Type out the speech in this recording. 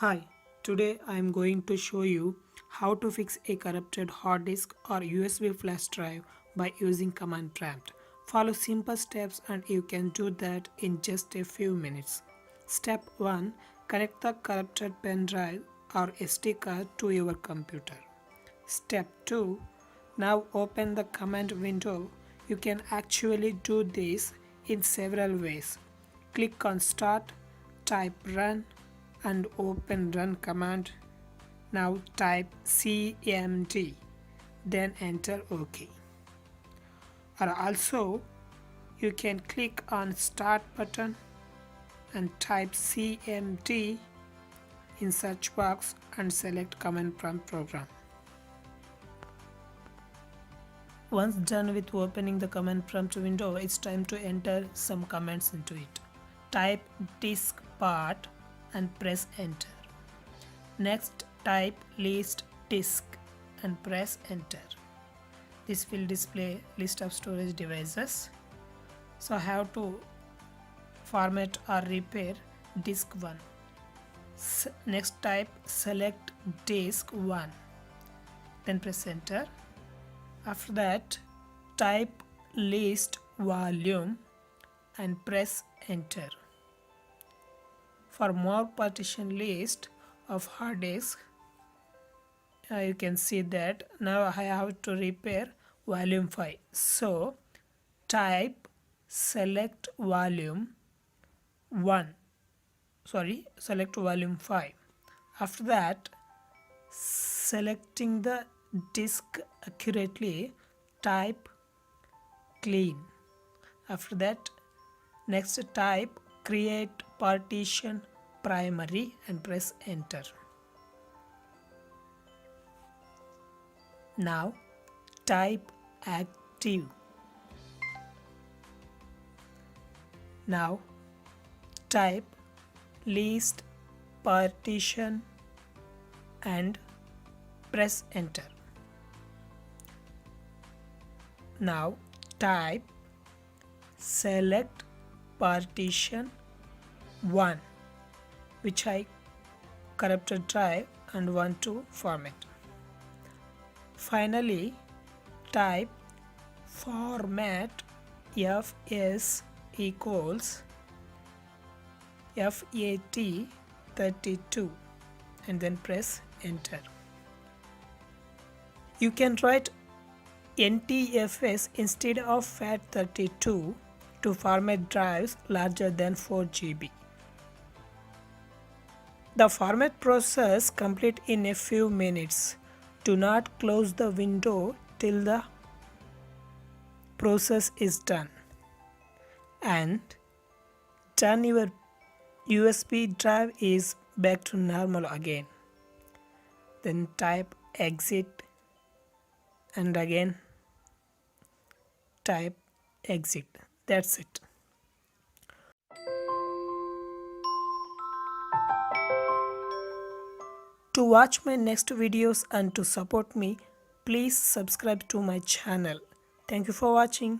Hi, today I am going to show you how to fix a corrupted hard disk or USB flash drive by using command prompt. Follow simple steps and you can do that in just a few minutes. Step 1. Connect the corrupted pen drive or SD card to your computer. Step 2. Now open the command window. You can actually do this in several ways. Click on Start, type Run and open Run command. Now type CMD, then enter OK. Or also you can click on Start button and type CMD in search box and select command prompt program. Once done with opening the command prompt window, it's time to enter some commands into it. Type diskpart and press enter. Next type list disk and press enter. This will display list of storage devices. So I have to format or repair disk 1. Next type select disk 1, then press enter. After that type list volume and press enter. For more partition list of hard disk, you can see that now I have to repair volume 5. So type select volume 5. After that, selecting the disk accurately, type clean. After that, next type create partition primary and press enter. Now type active. Now type list partition and press enter. Now type select partition 1, which I corrupted drive and want to format. Finally type format fs equals FAT32 and then press enter. You can write NTFS instead of FAT32 to format drives larger than 4 GB. The format process complete in a few minutes. Do not close the window till the process is done. And done, your USB drive is back to normal again. Then type exit and again type exit. That's it. To watch my next videos and to support me, please subscribe to my channel. Thank you for watching.